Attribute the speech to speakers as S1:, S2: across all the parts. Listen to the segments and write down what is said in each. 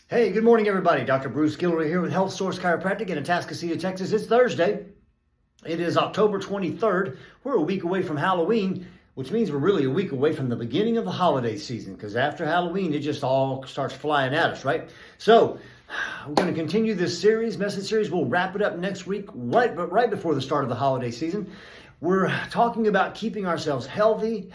S1: Hey, good morning, everybody. Dr. Bruce Guillory here with Health Source Chiropractic in Atascocita, Texas. It's Thursday. It is October 23rd. We're a week away from Halloween, which means we're really a week away from the beginning of the holiday season, because after Halloween, it just all starts flying at us, right? So we're going to continue this message series. We'll wrap it up next week, right before the start of the holiday season. We're talking about keeping ourselves healthy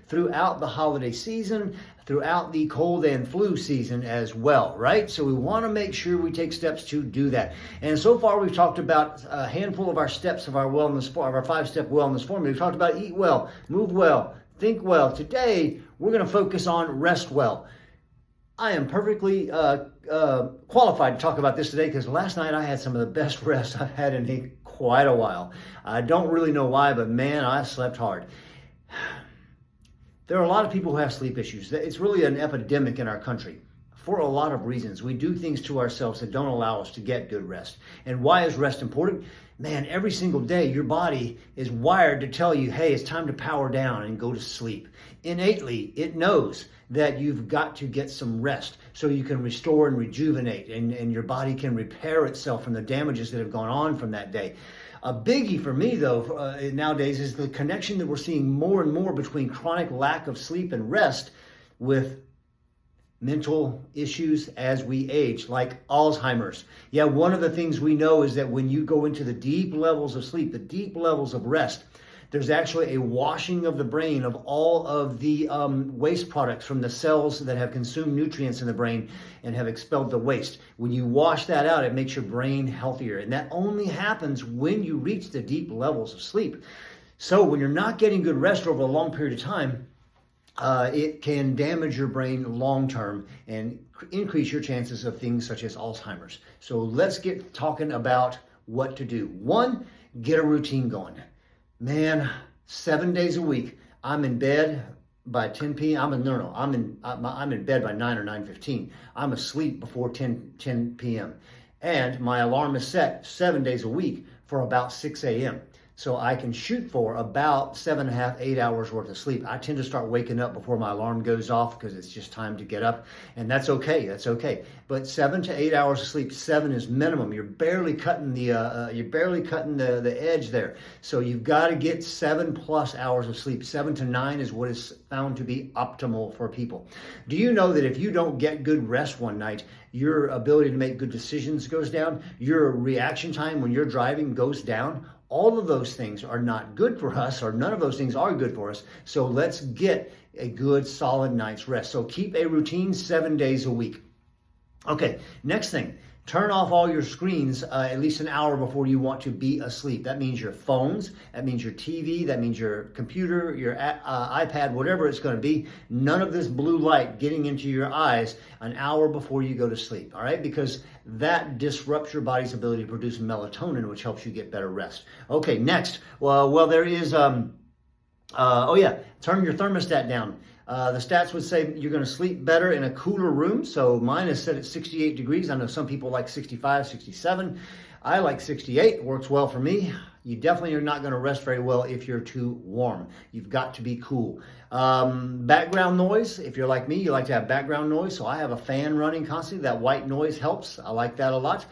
S1: throughout the holiday season, throughout the cold and flu season as well, right? So we want to make sure we take steps to do that. And so far, we've talked about a handful of our steps of our our 5-step wellness formula. We've talked about eat well, move well, think well. Today, we're going to focus on rest well. I am perfectly qualified to talk about this today because last night I had some of the best rest I've had in quite a while. I don't really know why, but man, I slept hard. There are a lot of people who have sleep issues. It's really an epidemic in our country for a lot of reasons. We do things to ourselves that don't allow us to get good rest. And why is rest important? Man, every single day your body is wired to tell you, hey, it's time to power down and go to sleep. Innately, it knows that you've got to get some rest so you can restore and rejuvenate and your body can repair itself from the damages that have gone on from that day. A biggie for me, though, nowadays is the connection that we're seeing more and more between chronic lack of sleep and rest with mental issues as we age, like Alzheimer's. Yeah, one of the things we know is that when you go into the deep levels of sleep, the deep levels of rest, there's actually a washing of the brain of all of the waste products from the cells that have consumed nutrients in the brain and have expelled the waste. When you wash that out, it makes your brain healthier. And that only happens when you reach the deep levels of sleep. So when you're not getting good rest over a long period of time, it can damage your brain long term and increase your chances of things such as Alzheimer's. So let's get talking about what to do. One, get a routine going. Man, 7 days a week, I'm in bed by 10 p.m. I'm in bed by 9 or 9:15. I'm asleep before 10 p.m. And my alarm is set 7 days a week for about 6 a.m. So I can shoot for about 7.5, 8 hours worth of sleep. I tend to start waking up before my alarm goes off because it's just time to get up, and that's okay. That's okay. But 7 to 8 hours of sleep, 7 is minimum. You're barely cutting the edge there. So you've got to get 7+ hours of sleep. 7 to 9 is what is found to be optimal for people. Do you know that if you don't get good rest one night, your ability to make good decisions goes down? Your reaction time when you're driving goes down? All of those things are not good for us, or none of those things are good for us. So let's get a good solid night's rest. So keep a routine 7 days a week. Okay, next thing. Turn off all your screens at least an hour before you want to be asleep. That means your phones, that means your TV, that means your computer, your iPad, whatever it's going to be. None of this blue light getting into your eyes an hour before you go to sleep, all right? Because that disrupts your body's ability to produce melatonin, which helps you get better rest. Okay, next. Well, there is, turn your thermostat down. The stats would say you're going to sleep better in a cooler room. So mine is set at 68 degrees. I know some people like 65, 67. I like 68. It works well for me. You definitely are not going to rest very well if you're too warm. You've got to be cool. Background noise. If you're like me, you like to have background noise. So I have a fan running constantly. That white noise helps. I like that a lot.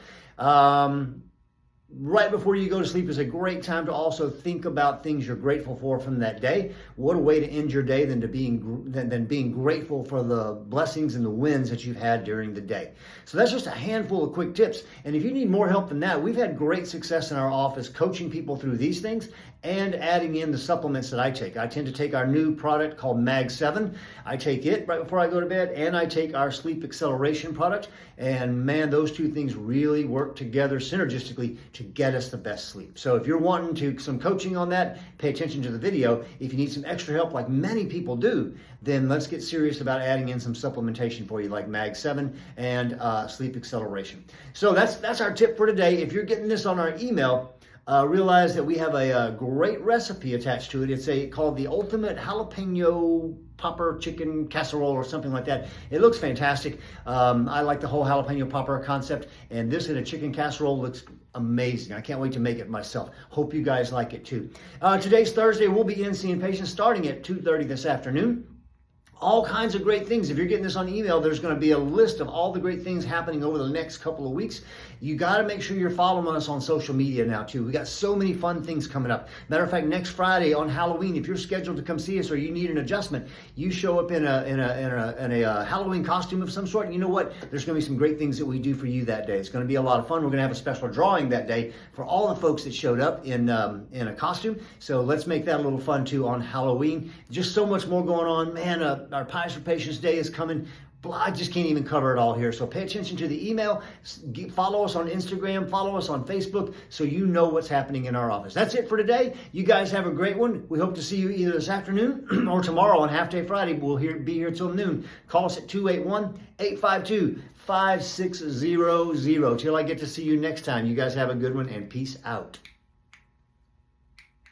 S1: Right before you go to sleep is a great time to also think about things you're grateful for from that day. What a way to end your day than being grateful for the blessings and the wins that you've had during the day. So that's just a handful of quick tips. And if you need more help than that, we've had great success in our office coaching people through these things and adding in the supplements that I take. I tend to take our new product called Mag 7. I take it right before I go to bed, and I take our sleep acceleration product. And man, those two things really work together synergistically to get us the best sleep. So if you're wanting some coaching on that, pay attention to the video. If you need some extra help like many people do, then let's get serious about adding in some supplementation for you like Mag 7 and sleep acceleration. So that's our tip for today. If you're getting this on our email, realize that we have a great recipe attached to it. It's called the Ultimate Jalapeno Popper Chicken Casserole or something like that. It looks fantastic. I like the whole jalapeno popper concept, and this in a chicken casserole looks amazing. I can't wait to make it myself. Hope you guys like it too. Today's Thursday. We'll be in seeing patients starting at 2:30 this afternoon. all kinds of great things. If you're getting this on email, there's going to be a list of all the great things happening over the next couple of weeks. You got to make sure you're following us on social media now too. We got so many fun things coming up. Matter of fact, next Friday on Halloween, if you're scheduled to come see us or you need an adjustment, you show up in a Halloween costume of some sort. And you know what? There's going to be some great things that we do for you that day. It's going to be a lot of fun. We're going to have a special drawing that day for all the folks that showed up in a costume. So let's make that a little fun too on Halloween. Just so much more going on, man. Our Pies for Patients Day is coming. I just can't even cover it all here. So pay attention to the email. Follow us on Instagram. Follow us on Facebook so you know what's happening in our office. That's it for today. You guys have a great one. We hope to see you either this afternoon or tomorrow on Half Day Friday. We'll be here till noon. Call us at 281-852-5600. Till I get to see you next time. You guys have a good one and peace out.